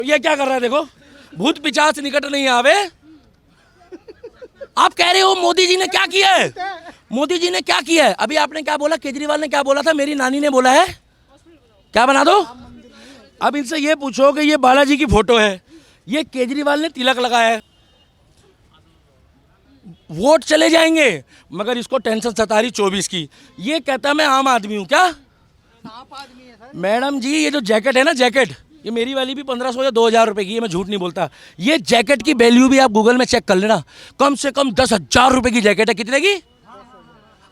ये क्या कर रहा है देखो, भूत पिचास निकट नहीं आवे। आप कह रहे हो मोदी जी ने क्या किया है, मोदी जी ने क्या किया है। अभी आपने क्या बोला, केजरीवाल ने क्या बोला था, मेरी नानी ने बोला है क्या बना दो। अब इनसे ये पूछो कि ये बालाजी की फोटो है, ये केजरीवाल ने तिलक लगाया है, वोट चले जाएंगे, मगर इसको टेंशन सता रही 24 की। ये कहता मैं आम आदमी हूँ। क्या मैडम जी, ये जो जैकेट है ना, जैकेट ये मेरी वाली भी 1500 या 2000 रुपए की है, मैं झूठ नहीं बोलता। ये जैकेट की वैल्यू भी आप गूगल में चेक कर लेना, कम से कम 10,000 रुपए की जैकेट है। कितने की?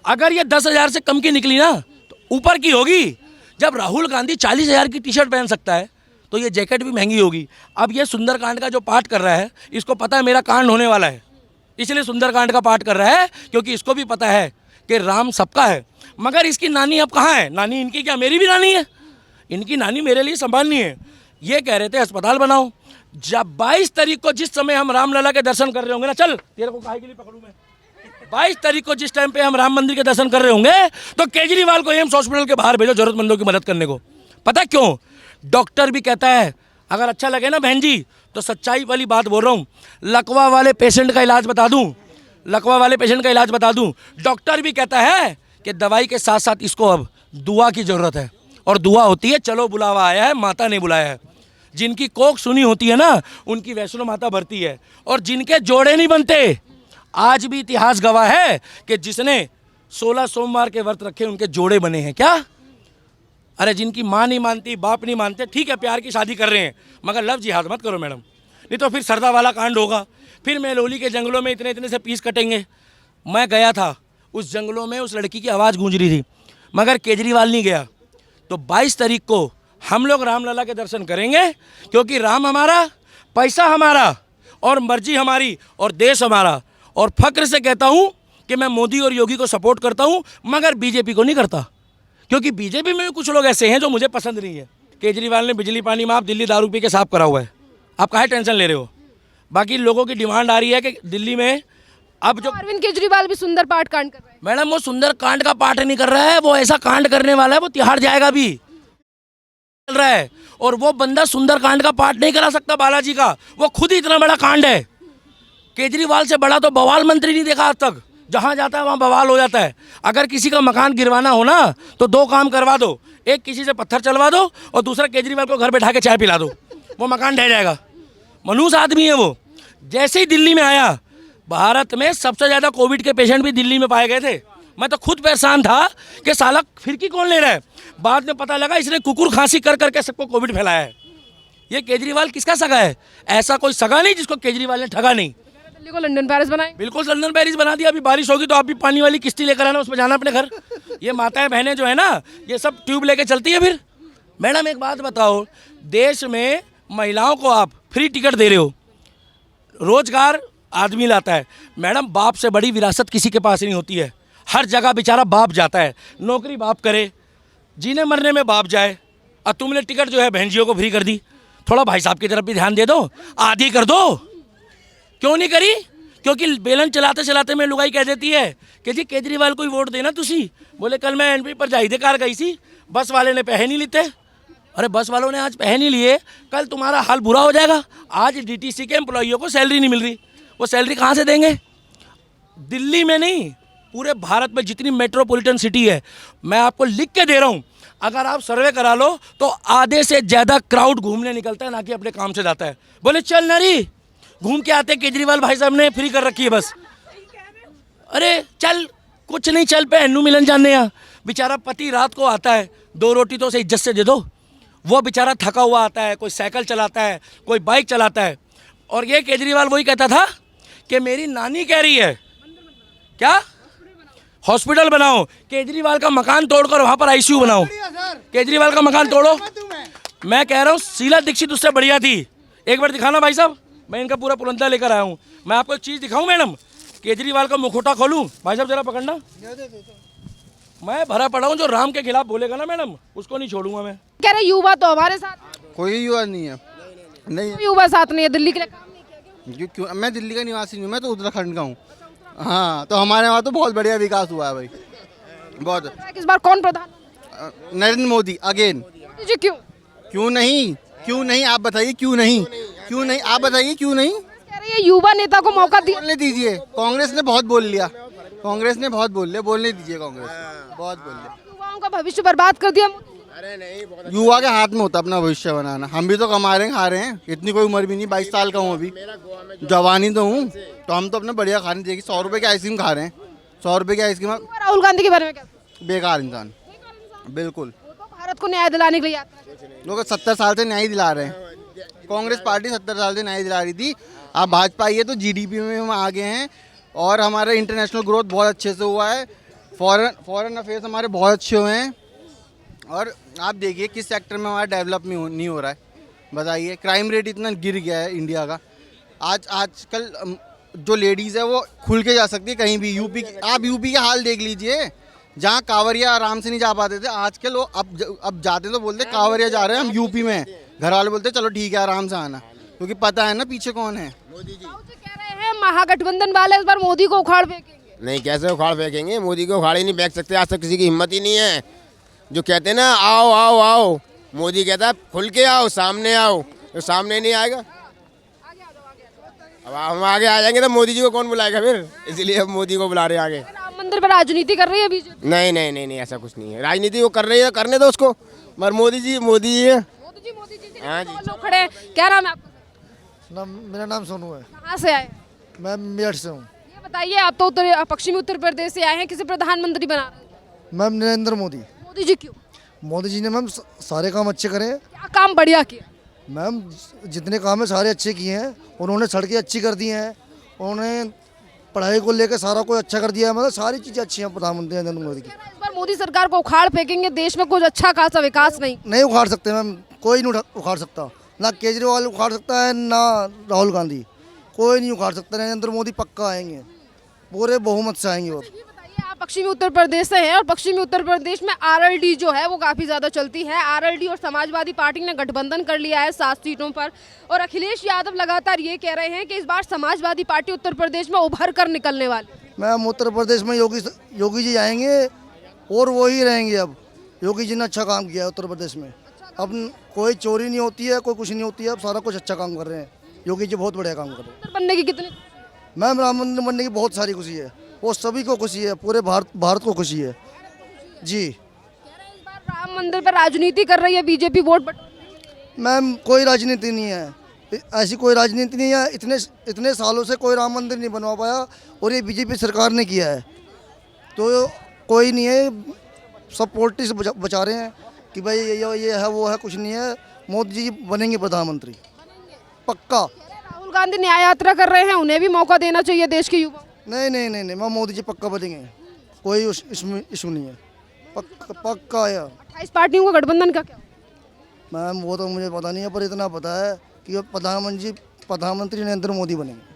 अगर ये 10,000 से कम की निकली ना तो ऊपर की होगी। जब राहुल गांधी 40,000 की टी शर्ट पहन सकता है तो ये जैकेट भी महंगी होगी। अब ये सुंदरकांड का जो पाठ कर रहा है, इसको पता है मेरा कांड होने वाला है, इसलिए सुंदरकांड का पाठ कर रहा है, क्योंकि इसको भी पता है कि राम सबका है। मगर इसकी नानी अब कहाँ है? नानी इनकी क्या मेरी भी नानी है? इनकी नानी मेरे लिए संभालनी है। ये कह रहे थे अस्पताल बनाओ। जब 22 तारीख को जिस समय हम रामलला के दर्शन कर रहे होंगे ना, चल तेरे को काहे के लिए पकड़ूं मैं, 22 तारीख को जिस टाइम पे हम राम मंदिर के दर्शन कर रहे होंगे तो केजरीवाल को एम्स हॉस्पिटल के बाहर भेजो जरूरतमंदों की मदद करने को। पता क्यों? डॉक्टर भी कहता है, अगर अच्छा लगे ना बहन जी तो सच्चाई वाली बात बोल रहा हूँ, लकवा वाले पेशेंट का इलाज बता दूँ, लकवा वाले पेशेंट का इलाज बता दूँ। डॉक्टर भी कहता है कि दवाई के साथ साथ इसको अब दुआ की ज़रूरत है, और दुआ होती है चलो बुलावा आया है, माता ने बुलाया है। जिनकी कोख सुनी होती है ना, उनकी वैष्णो माता भरती है, और जिनके जोड़े नहीं बनते, आज भी इतिहास गवाह है कि जिसने 16 सोमवार के व्रत रखे उनके जोड़े बने हैं। क्या? अरे जिनकी माँ नहीं मानती, बाप नहीं मानते, ठीक है प्यार की शादी कर रहे हैं, मगर लव जिहाद मत करो मैडम, नहीं तो फिर सरदा वाला कांड होगा, फिर मेलोली के जंगलों में इतने इतने से पीस कटेंगे। मैं गया था उस जंगलों में, उस लड़की की आवाज़ गूंज रही थी, मगर केजरीवाल नहीं गया। तो 22 तारीख को हम लोग रामलला के दर्शन करेंगे, क्योंकि राम हमारा, पैसा हमारा, और मर्जी हमारी, और देश हमारा। और फक्र से कहता हूँ कि मैं मोदी और योगी को सपोर्ट करता हूँ, मगर बीजेपी को नहीं करता, क्योंकि बीजेपी में भी कुछ लोग ऐसे हैं जो मुझे पसंद नहीं है। केजरीवाल ने बिजली पानी माफ, दिल्ली दारू पी के साफ करा हुआ है, आप काहे टेंशन ले रहे हो? बाकी लोगों की डिमांड आ रही है कि दिल्ली में अब जो अरविंद केजरीवाल भी सुंदर पाठ कांड कर रहे हैं। मैडम, वो सुंदर कांड का पाठ नहीं कर रहा है, वो ऐसा कांड करने वाला है, वो तिहाड़ जाएगा भी चल रहा है। और वो बंदा सुंदर कांड का पाठ नहीं करा सकता बालाजी का, वो खुद ही इतना बड़ा कांड है। केजरीवाल से बड़ा तो बवाल मंत्री नहीं देखा आज तक, जहां जाता है वहां बवाल हो जाता है। अगर किसी का मकान गिरवाना हो ना तो 2 काम करवा दो, एक किसी से पत्थर चलवा दो, और दूसरा केजरीवाल को घर बैठा के चाय पिला दो, वो मकान ढह जाएगा। मनूस आदमी है वो। जैसे ही दिल्ली में आया, भारत में सबसे ज़्यादा कोविड के पेशेंट भी दिल्ली में पाए गए थे। मैं तो खुद परेशान था कि साला फिरकी कौन ले रहा है। बाद में पता लगा इसने कुकुर खांसी कर करके सबको कोविड फैलाया है। ये केजरीवाल किसका सगा है? ऐसा कोई सगा नहीं जिसको केजरीवाल ने ठगा नहीं। दिल्ली को लंदन पेरिस बनाए। बिल्कुल लंदन पेरिस बना दिया। अभी बारिश होगी तो आप भी पानी वाली किश्ती लेकर आना, उसमें जाना अपने घर। ये माताएं बहनें जो है ना, ये सब ट्यूब लेके चलती है। फिर मैडम एक बात बताओ, देश में महिलाओं को आप फ्री टिकट दे रहे हो, रोजगार आदमी लाता है। मैडम, बाप से बड़ी विरासत किसी के पास नहीं होती है। हर जगह बेचारा बाप जाता है, नौकरी बाप करे, जीने मरने में बाप जाए, और तुमने टिकट जो है बहनजियों को फ्री कर दी। थोड़ा भाई साहब की तरफ भी ध्यान दे दो, आधी कर दो। क्यों नहीं करी? क्योंकि बेलन चलाते चलाते में लुगाई कह देती है कि जी केजरीवाल को ही वोट देना तुसी। बोले कल मैं एनपी पर जाहिदे कार गई थी, बस वाले ने पैसे नहीं लेते। अरे बस वालों ने आज पैसे नहीं लिए, कल तुम्हारा हाल बुरा हो जाएगा। आज डीटीसी के एम्प्लॉइयों को सैलरी नहीं मिल रही, वो सैलरी कहाँ से देंगे? दिल्ली में नहीं, पूरे भारत में जितनी मेट्रोपॉलिटन सिटी है, मैं आपको लिख के दे रहा हूँ, अगर आप सर्वे करा लो तो आधे से ज़्यादा क्राउड घूमने निकलता है, ना कि अपने काम से जाता है। बोले चल नारी, घूम के आते, केजरीवाल भाई साहब ने फ्री कर रखी है बस। अरे चल, कुछ नहीं, चल पे हन्नू मिलन जाने। यहाँ बेचारा पति रात को आता है, 2 रोटी तो उसे इज्जत से दे दो। वो बेचारा थका हुआ आता है, कोई साइकिल चलाता है, कोई बाइक चलाता है। और ये केजरीवाल वही कहता था कि मेरी नानी कह रही है क्या, हॉस्पिटल बनाओ। केजरीवाल का मकान तोड़कर वहाँ पर आईसीयू बनाओ। केजरीवाल का मकान तोड़ो। मैं कह रहा हूँ शीला दीक्षित उससे बढ़िया थी। एक बार दिखाना भाई साहब, मैं इनका पूरा पुरंदा लेकर आया हूँ। मैं आपको एक चीज़ दिखाऊँ मैडम, केजरीवाल का मुखौटा खोलूँ? भाई साहब जरा पकड़ना। मैं भरा पड़ा हूँ, जो राम के खिलाफ बोलेगा ना मैडम, उसको नहीं छोड़ूंगा मैं। कह रहे युवा तो हमारे साथ, कोई युवा नहीं है, नहीं है। युवा साथ नहीं है। दिल्ली के लिए काम नहीं किया? क्यों? मैं दिल्ली का निवासी नहीं हूँ, मैं तो उत्तराखंड का हूँ। हाँ, तो हमारे वहाँ तो बहुत बढ़िया विकास हुआ है भाई, बहुत। इस बार कौन प्रधान? नरेंद्र मोदी अगेन। जी क्यों? क्यों नहीं, क्यों नहीं आप बताइए, क्यों नहीं, क्यों नहीं आप बताइए, क्यों नहीं? कह रही है युवा नेता को मौका दिया। बोलने दीजिए, कांग्रेस ने बहुत बोल लिया, कांग्रेस ने बहुत बोल लिया, बोलने दीजिए कांग्रेस, बहुत बोल लिया। युवाओं का भविष्य बर्बाद कर दिया मोदी। युवा के हाथ में होता अपना भविष्य बनाना। हम भी तो कमा रहे हैं, खा रहे हैं, इतनी कोई उम्र भी नहीं, 22 साल का हूँ अभी, जवानी तो हूँ, तो हम तो अपना बढ़िया खाने देखिए। 100 रुपए की आइसक्रीम खा रहे हैं, 100 रुपए की आइसक्रीम। राहुल गांधी के बारे में क्या? बेकार इंसान, बिल्कुल। वो तो भारत को न्याय दिलाने के लिए यात्रा कर रहे हैं। लोग 70 साल से न्याय दिला रहे हैं, कांग्रेस पार्टी 70 साल से न्याय दिला रही थी। अब भाजपा आई है तो जीडीपी में हम आगे हैं और हमारा इंटरनेशनल ग्रोथ बहुत अच्छे से हुआ है, फॉरेन अफेयर्स हमारे बहुत अच्छे हुए हैं। और आप देखिए किस सेक्टर में हमारा डेवलप नहीं हो रहा है, बताइए। क्राइम रेट इतना गिर गया है इंडिया का। आजकल जो लेडीज़ है वो खुल के जा सकती है कहीं भी। आप यूपी का हाल देख लीजिए, जहाँ कांवरिया आराम से नहीं जा पाते थे, आजकल वो अब जाते तो बोलते कांवरिया जा रहे हैं हम यूपी में। घर वाले बोलते चलो ठीक है आराम से आना, क्योंकि पता है ना पीछे कौन है। राहुल जी कह रहे हैं महागठबंधन वाले इस बार मोदी को उखाड़ फेंकेंगे। नहीं, कैसे उखाड़ फेंकेंगे? मोदी को उखाड़ ही नहीं फेंक सकते, आज तक किसी की हिम्मत ही नहीं है। जो कहते हैं ना आओ आओ आओ, मोदी कहता है खुल के आओ, सामने आओ, तो सामने नहीं आएगा। अब हम आगे आ जाएंगे तो मोदी जी को कौन बुलाएगा फिर, इसलिए अब मोदी को बुला रहे हैं आगे। राम मंदिर पर राजनीति कर रही है बीजेपी। नहीं नहीं नहीं नहीं, ऐसा कुछ नहीं है। राजनीति वो कर रही है, करने दो उसको, मगर मोदी जी है। मोदी जी हाँ जी। और लोग खड़े हैं। क्या नाम है आपका? मेरा नाम सोनू है, कहाँ से आए? मैं मेरठ से हूँ। ये बताइए, आप तो पश्चिमी उत्तर प्रदेश से आए हैं, किसे प्रधानमंत्री बना रहे हैं? मैम नरेंद्र मोदी। मोदी जी क्यों? मोदी जी ने मैम सारे काम अच्छे करे हैं। क्या काम बढ़िया किया? मैम जितने काम है सारे अच्छे किए हैं। उन्होंने सड़कें अच्छी कर दी हैं, उन्होंने पढ़ाई को लेकर सारा कुछ अच्छा कर दिया है। मतलब सारी चीज़ें अच्छी हैं प्रधानमंत्री नरेंद्र मोदी की। इस बार मोदी सरकार को उखाड़ फेंकेंगे, देश में कुछ अच्छा खासा विकास नहीं उखाड़ सकते मैम, कोई नहीं उखाड़ सकता। ना केजरीवाल उखाड़ सकता है, ना राहुल गांधी, कोई नहीं उखाड़ सकता। नरेंद्र मोदी पक्का आएंगे, पूरे बहुमत से आएंगे। और ये बताइए, आप पश्चिमी उत्तर प्रदेश से हैं और पश्चिमी उत्तर प्रदेश में आरएलडी जो है वो काफ़ी ज़्यादा चलती है। आरएलडी और समाजवादी पार्टी ने गठबंधन कर लिया है 7 सीटों पर, और अखिलेश यादव लगातार ये कह रहे हैं कि इस बार समाजवादी पार्टी उत्तर प्रदेश में उभर कर निकलने वाली। मैम उत्तर प्रदेश में योगी जी आएंगे और वो ही रहेंगे। अब योगी जी ने अच्छा काम किया है उत्तर प्रदेश में। अब कोई चोरी नहीं होती है, कोई कुछ नहीं होती है, अब सारा कुछ अच्छा काम कर रहे हैं। योगी जी बहुत बढ़िया काम कर रहे हैं। बनने की कितनी? मैम राम मंदिर बनने की बहुत सारी खुशी है, वो सभी को खुशी है, पूरे भारत को खुशी है जी। इस बार राम मंदिर पर राजनीति कर रही है बीजेपी, वोट मैम कोई राजनीति नहीं है, ऐसी कोई राजनीति नहीं है। इतने सालों से कोई राम मंदिर नहीं बनवा पाया और ये बीजेपी सरकार ने किया है, तो कोई नहीं है। सब पॉलिटिक्स बचा रहे हैं कि भाई ये है वो है, कुछ नहीं है। मोदी जी बनेंगे प्रधानमंत्री पक्का। राहुल गांधी न्याय यात्रा कर रहे हैं, उन्हें भी मौका देना चाहिए देश के युवा। नहीं नहीं नहीं नहीं, मैं मोदी जी पक्का बनेंगे, कोई इसमें इशू नहीं है, पक्का है। 28 पार्टियों का गठबंधन का क्या? मैम वो तो मुझे पता नहीं है, पर इतना पता है कि प्रधानमंत्री नरेंद्र मोदी बनेंगे।